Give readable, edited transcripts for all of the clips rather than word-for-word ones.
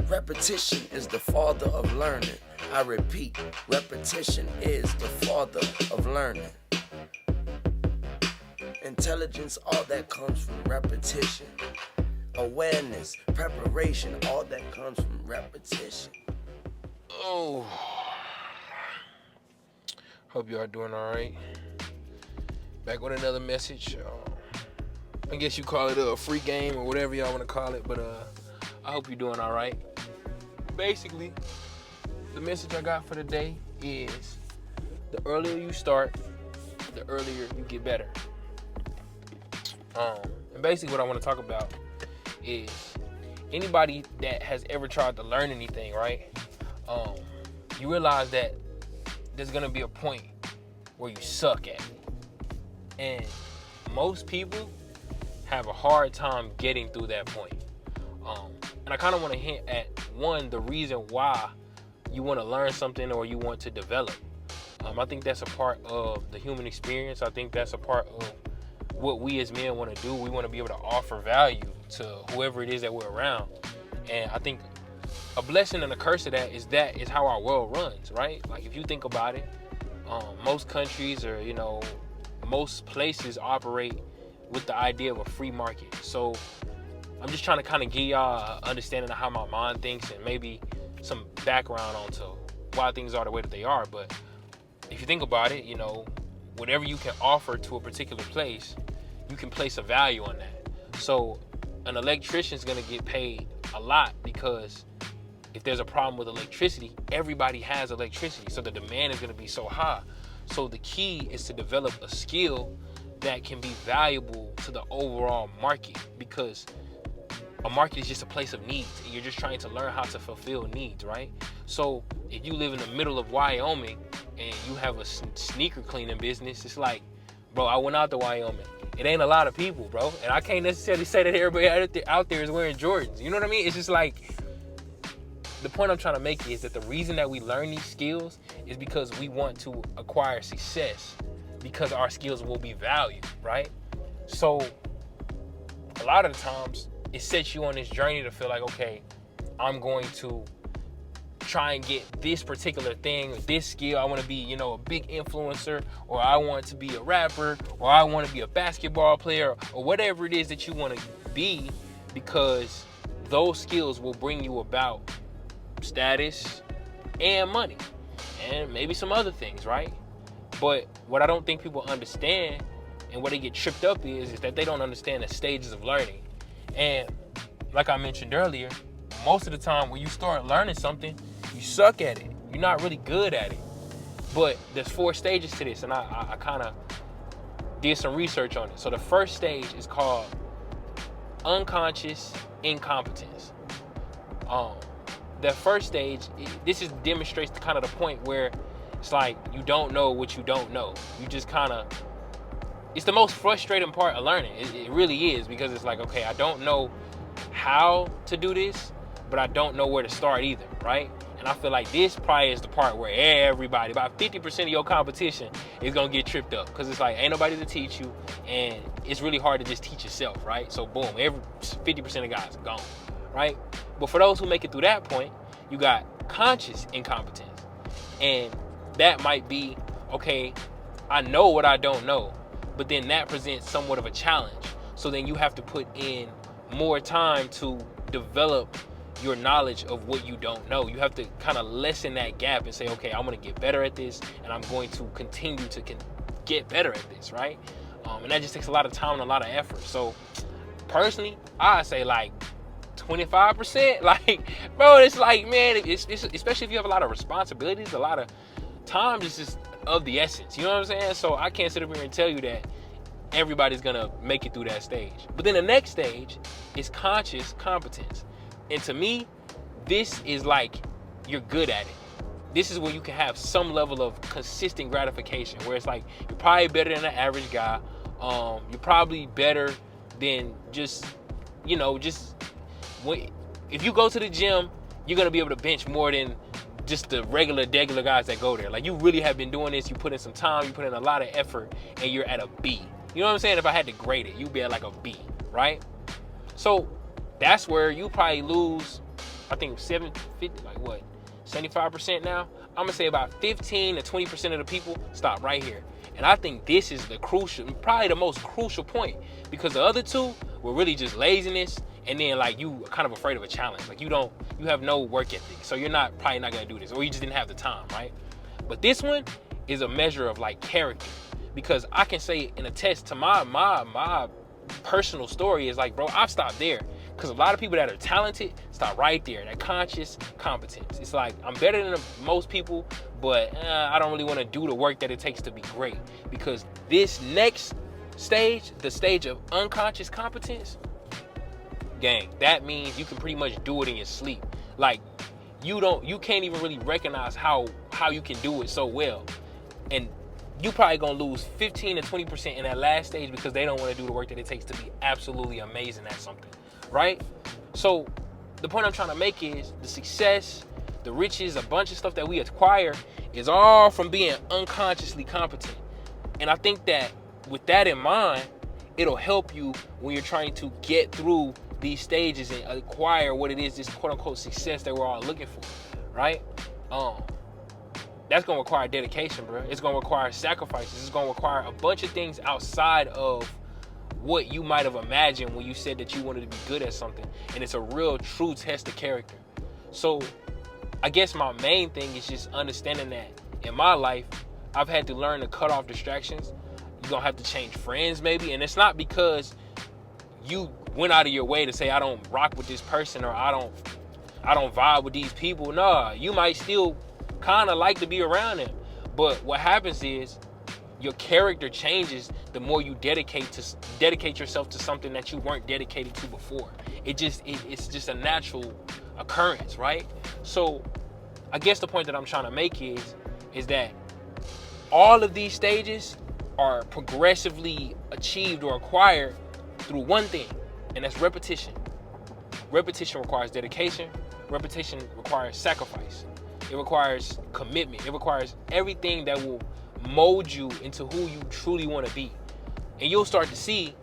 Repetition is the father of learning. I repeat, repetition is the father of learning. Intelligence, all that comes from repetition. Awareness, preparation, all that comes from repetition. Oh, hope you are doing all right. Back with another message. I guess you call it a free game or whatever y'all want to call it, but I hope you're doing all right. Basically, the message I got for today is the earlier you start, the earlier you get better. And basically what I want to talk about is anybody that has ever tried to learn anything, right? You realize that there's going to be a point where you suck at it. And most people have a hard time getting through that point. And I kind of want to hint at, one, the reason why you want to learn something or you want to develop. I think that's a part of the human experience. I think that's a part of what we as men want to do. We want to be able to offer value to whoever it is that we're around. And I think a blessing and a curse of that is how our world runs, right? Like if you think about it, most countries or, most places operate with the idea of a free market. So I'm just trying to kind of give y'all an understanding of how my mind thinks and maybe some background onto why things are the way that they are. But if you think about it, whatever you can offer to a particular place, you can place a value on that. So an electrician is going to get paid a lot because if there's a problem with electricity, everybody has electricity. So the demand is going to be so high. So the key is to develop a skill that can be valuable to the overall market, because a market is just a place of needs and you're just trying to learn how to fulfill needs, right? So if you live in the middle of Wyoming and you have a sneaker cleaning business, it's like, bro, I went out to Wyoming. It ain't a lot of people, bro. And I can't necessarily say that everybody out there is wearing Jordans. You know what I mean? It's just like, the point I'm trying to make is that the reason that we learn these skills is because we want to acquire success, because our skills will be valued, right? So a lot of the times it sets you on this journey to feel like, okay, I'm going to try and get this particular thing or this skill. I want to be, a big influencer, or I want to be a rapper, or I want to be a basketball player, or whatever it is that you want to be, because those skills will bring you about status and money and maybe some other things, right? But what I don't think people understand and what they get tripped up is that they don't understand the stages of learning. And like I mentioned earlier, most of the time when you start learning something, you suck at it. You're not really good at it. But there's 4 stages to this, and I kind of did some research on it. So the first stage is called unconscious incompetence. That first stage, this demonstrates the kind of the point where it's like you don't know what you don't know. You just kind of, it's the most frustrating part of learning. It really is, because it's like, okay, I don't know how to do this, but I don't know where to start either, right? And I feel like this probably is the part where everybody, about 50% of your competition is going to get tripped up, because it's like ain't nobody to teach you, and it's really hard to just teach yourself, right? So boom, every 50% of guys are gone, right? But for those who make it through that point, you got conscious incompetence. And that might be, okay, I know what I don't know, but then that presents somewhat of a challenge. So then you have to put in more time to develop your knowledge of what you don't know. You have to kind of lessen that gap and say, okay, I'm going to get better at this, and I'm going to continue to get better at this, right? And that just takes a lot of time and a lot of effort. So personally, I say like 25%. Like, bro, it's like, man, it's especially if you have a lot of responsibilities, a lot of time is just of the essence. You know what I'm saying? So I can't sit up here and tell you that everybody's gonna make it through that stage. But then the next stage is conscious competence. And to me, this is like you're good at it. This is where you can have some level of consistent gratification, where it's like you're probably better than the average guy. You're probably better than just if you go to the gym, you're gonna be able to bench more than just the regular guys that go there. Like, you really have been doing this, you put in some time, you put in a lot of effort, and you're at a B. You know what I'm saying? If I had to grade it, you'd be at like a B, right? So that's where you probably lose I think 75% now. I'm gonna say about 15 to 20% of the people stop right here. And I think this is the crucial, probably the most crucial point, because the other two were really just laziness, and then like you kind of afraid of a challenge. Like you have no work ethic, so you're probably not gonna do this, or you just didn't have the time, right? But this one is a measure of like character, because I can say and attest to my personal story is like, bro, I've stopped there. Because a lot of people that are talented stop right there, that conscious competence. It's like, I'm better than most people, but I don't really want to do the work that it takes to be great. Because this next stage, the stage of unconscious competence, gang, that means you can pretty much do it in your sleep. Like, you can't even really recognize how you can do it so well. And you probably gonna lose 15 to 20% in that last stage because they don't want to do the work that it takes to be absolutely amazing at something. Right? So the point I'm trying to make is the success, the riches, a bunch of stuff that we acquire is all from being unconsciously competent. And I think that with that in mind, it'll help you when you're trying to get through these stages and acquire what it is, this quote unquote success that we're all looking for, right? That's gonna require dedication, bro. It's gonna require sacrifices. It's gonna require a bunch of things outside of what you might have imagined when you said that you wanted to be good at something. And it's a real true test of character. So I guess my main thing is just understanding that in my life, I've had to learn to cut off distractions. You're gonna have to change friends maybe. And it's not because you went out of your way to say, I don't rock with this person, or I don't vibe with these people. Nah, you might still kind of like to be around them. But what happens is your character changes the more you dedicate yourself to something that you weren't dedicated to before. It's just a natural occurrence, right? So I guess the point that I'm trying to make is that all of these stages are progressively achieved or acquired through one thing, and that's repetition. Repetition requires dedication. Repetition requires sacrifice. It requires commitment. It requires everything that will mold you into who you truly want to be. And you'll start to see,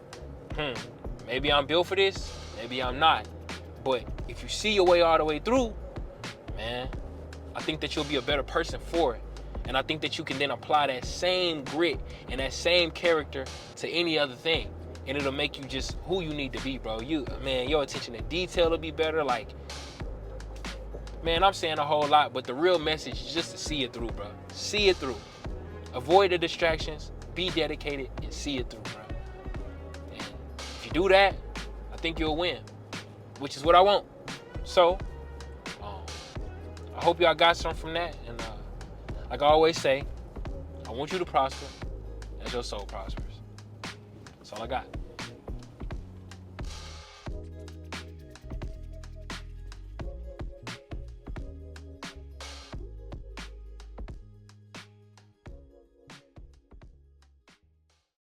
maybe I'm built for this, maybe I'm not. But if you see your way all the way through, man, I think that you'll be a better person for it. And I think that you can then apply that same grit and that same character to any other thing. And it'll make you just who you need to be, bro. Your attention to detail will be better. Like, man, I'm saying a whole lot, but the real message is just to see it through, bro. See it through. Avoid the distractions, be dedicated, and see it through, bro. And if you do that, I think you'll win, which is what I want. So, I hope y'all got something from that. And like I always say, I want you to prosper as your soul prospers. That's all I got.